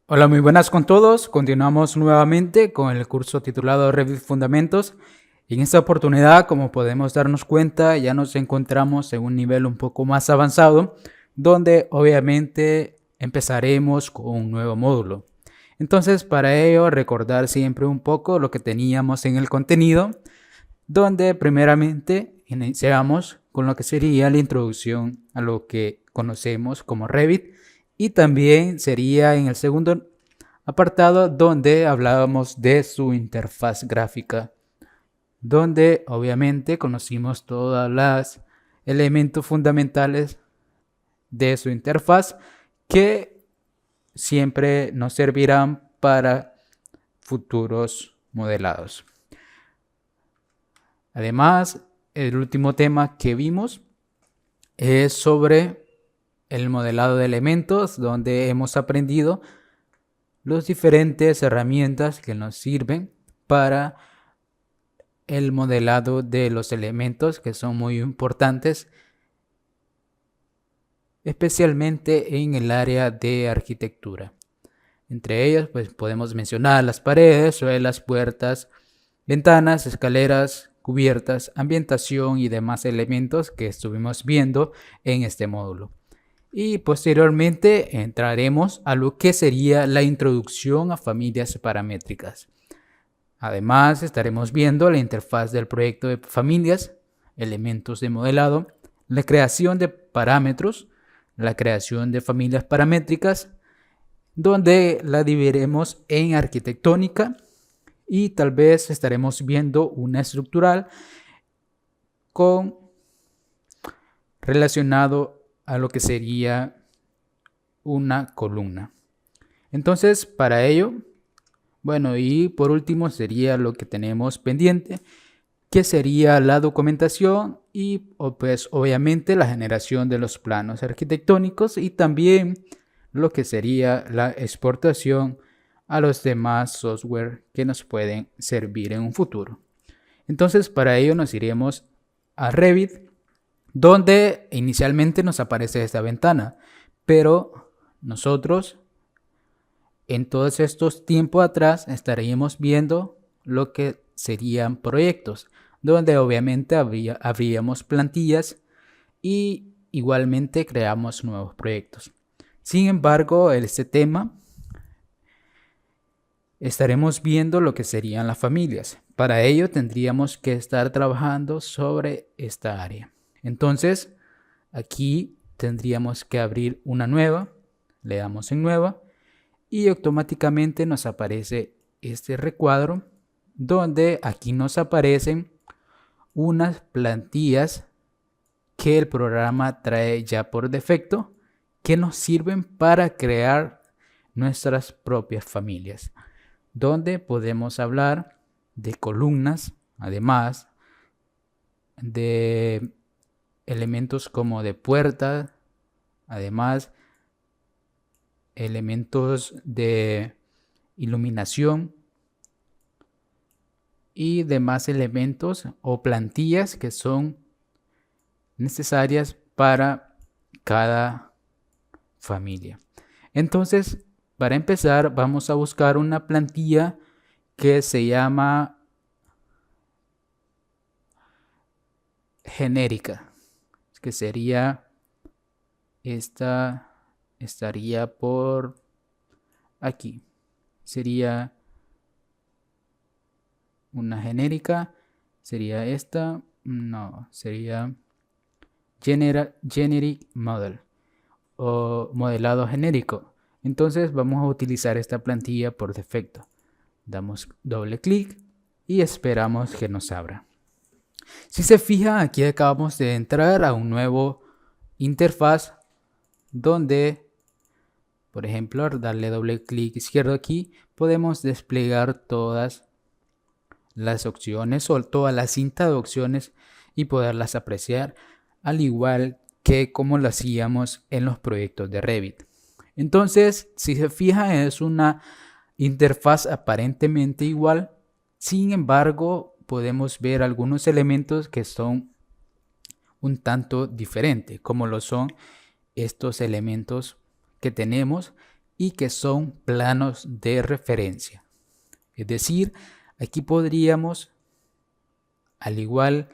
Hola, muy buenas con todos. Continuamos nuevamente con el curso titulado Revit Fundamentos. En esta oportunidad, como podemos darnos cuenta, ya nos encontramos en un nivel un poco más avanzado, donde obviamente empezaremos con un nuevo módulo. Entonces, para ello, recordar siempre un poco lo que teníamos en el contenido, donde primeramente iniciamos con lo que sería la introducción a lo que conocemos como Revit, y también sería en el segundo apartado donde hablábamos de su interfaz gráfica, donde obviamente conocimos todos los elementos fundamentales de su interfaz que siempre nos servirán para futuros modelados. Además, el último tema que vimos es sobre el modelado de elementos, donde hemos aprendido las diferentes herramientas que nos sirven para el modelado de los elementos, que son muy importantes, especialmente en el área de arquitectura. Entre ellas, pues podemos mencionar las paredes, suelas, puertas, ventanas, escaleras, cubiertas, ambientación y demás elementos que estuvimos viendo en este módulo. Y posteriormente entraremos a lo que sería la introducción a familias paramétricas. Además, estaremos viendo la interfaz del proyecto de familias, elementos de modelado, la creación de parámetros, la creación de familias paramétricas, donde la dividiremos en arquitectónica y tal vez estaremos viendo una estructural con relacionado a lo que sería una columna. Entonces, para ello, bueno, y por último sería lo que tenemos pendiente, que sería la documentación y pues obviamente la generación de los planos arquitectónicos y también lo que sería la exportación a los demás software que nos pueden servir en un futuro. Entonces, para ello nos iremos a Revit, donde inicialmente nos aparece esta ventana, pero nosotros en todos estos tiempos atrás estaríamos viendo lo que serían proyectos, donde obviamente habríamos plantillas y igualmente creamos nuevos proyectos. Sin embargo, en este tema estaremos viendo lo que serían las familias. Para ello tendríamos que estar trabajando sobre esta área. Entonces, aquí tendríamos que abrir una nueva, le damos en nueva y automáticamente nos aparece este recuadro donde aquí nos aparecen unas plantillas que el programa trae ya por defecto que nos sirven para crear nuestras propias familias, donde podemos hablar de columnas, además de elementos como de puertas, además elementos de iluminación y demás elementos o plantillas que son necesarias para cada familia. Entonces, para empezar, vamos a buscar una plantilla que se llama genérica, que sería esta, estaría por aquí. Sería una genérica, sería esta, no, sería Generic Model o modelado genérico. Entonces vamos a utilizar esta plantilla por defecto. Damos doble clic y esperamos que nos abra. Si se fija, aquí acabamos de entrar a un nuevo interfaz donde, por ejemplo, al darle doble clic izquierdo aquí, podemos desplegar todas las opciones o toda la cinta de opciones y poderlas apreciar, al igual que como lo hacíamos en los proyectos de Revit. Entonces, si se fija, es una interfaz aparentemente igual. Sin embargo, podemos ver algunos elementos que son un tanto diferentes, como lo son estos elementos que tenemos, y que son planos de referencia. Es decir, aquí podríamos, al igual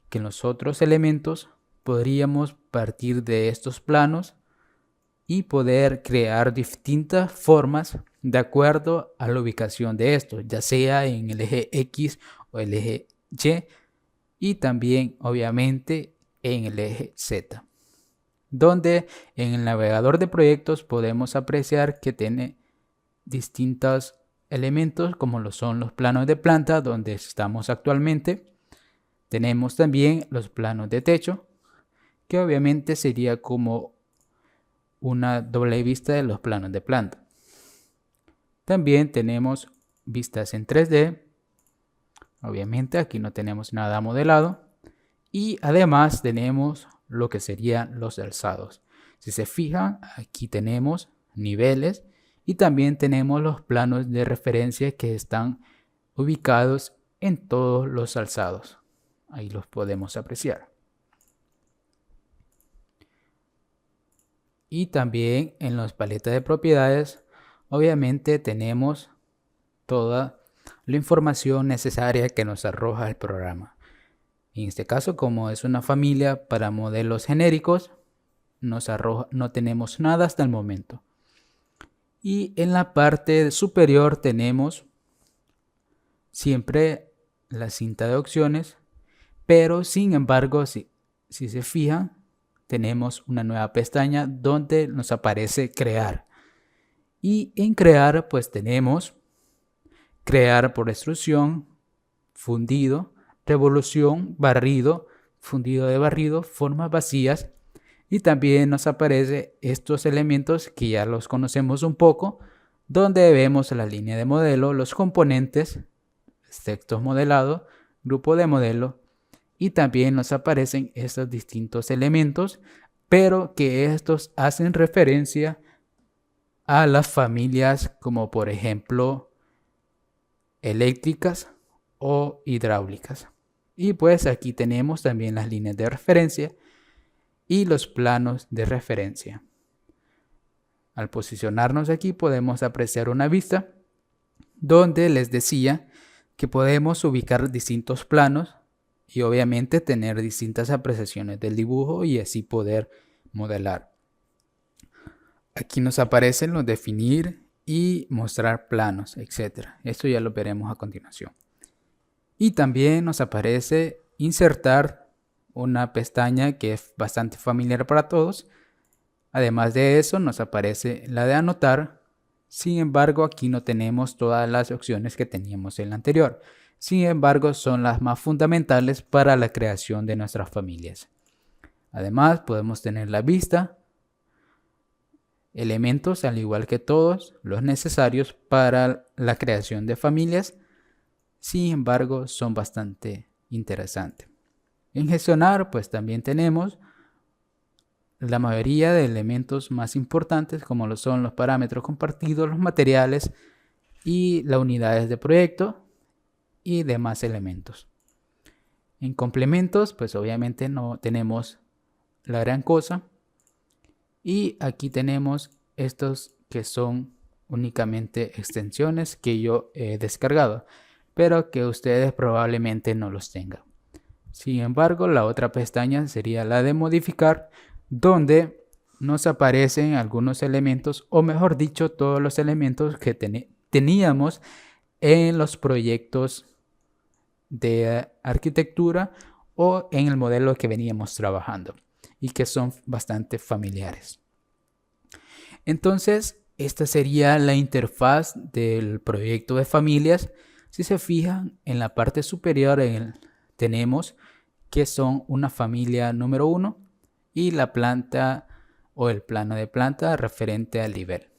que en los otros elementos, podríamos partir de estos planos y poder crear distintas formas de acuerdo a la ubicación de estos, ya sea en el eje X o el eje Y, y también obviamente en el eje Z, donde en el navegador de proyectos podemos apreciar que tiene distintos elementos como lo son los planos de planta donde estamos actualmente. Tenemos también los planos de techo, que obviamente sería como una doble vista de los planos de planta. También tenemos vistas en 3D. Obviamente aquí no tenemos nada modelado. Y además tenemos lo que serían los alzados. Si se fijan, aquí tenemos niveles y también tenemos los planos de referencia que están ubicados en todos los alzados. Ahí los podemos apreciar. Y también en las paletas de propiedades, obviamente tenemos toda la información necesaria que nos arroja el programa. En este caso, como es una familia para modelos genéricos, no tenemos nada hasta el momento. Y en la parte superior tenemos siempre la cinta de opciones, pero sin embargo, si se fijan, tenemos una nueva pestaña donde nos aparece crear. Y en crear pues tenemos crear por extrusión, fundido, revolución, barrido, fundido de barrido, formas vacías. Y también nos aparece estos elementos que ya los conocemos un poco, donde vemos la línea de modelo, los componentes, textos modelados, grupo de modelo, y también nos aparecen estos distintos elementos, pero que estos hacen referencia a las familias como por ejemplo eléctricas o hidráulicas. Y pues aquí tenemos también las líneas de referencia y los planos de referencia. Al posicionarnos aquí podemos apreciar una vista donde les decía que podemos ubicar distintos planos y obviamente tener distintas apreciaciones del dibujo y así poder modelar. Aquí nos aparecen los definir y mostrar planos, etc. Esto ya lo veremos a continuación. Y también nos aparece insertar una pestaña que es bastante familiar para todos. Además de eso nos aparece la de anotar. Sin embargo, aquí no tenemos todas las opciones que teníamos en la anterior. Sin embargo, son las más fundamentales para la creación de nuestras familias. Además, podemos tener la vista, elementos al igual que todos los necesarios para la creación de familias. Sin embargo, son bastante interesantes. En gestionar, pues también tenemos la mayoría de elementos más importantes, como lo son los parámetros compartidos, los materiales y las unidades de proyecto y demás elementos. En complementos, pues obviamente no tenemos la gran cosa. Y aquí tenemos estos que son únicamente extensiones que yo he descargado, pero que ustedes probablemente no los tengan. Sin embargo, la otra pestaña sería la de modificar, donde nos aparecen algunos elementos, o mejor dicho, todos los elementos que teníamos en los proyectos de arquitectura o en el modelo que veníamos trabajando y que son bastante familiares. Entonces, esta sería la interfaz del proyecto de familias. Si se fijan, en la parte superior tenemos que son una familia número 1 y la planta o el plano de planta referente al nivel.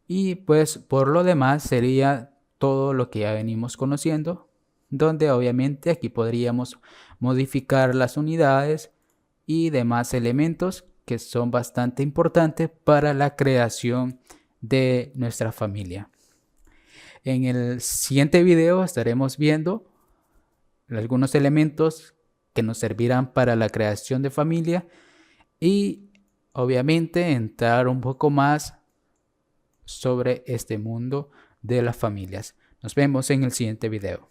Y pues por lo demás sería todo lo que ya venimos conociendo, donde obviamente aquí podríamos modificar las unidades y demás elementos que son bastante importantes para la creación de nuestra familia. En el siguiente video estaremos viendo algunos elementos que nos servirán para la creación de familia y obviamente entrar un poco más sobre este mundo de las familias. Nos vemos en el siguiente video.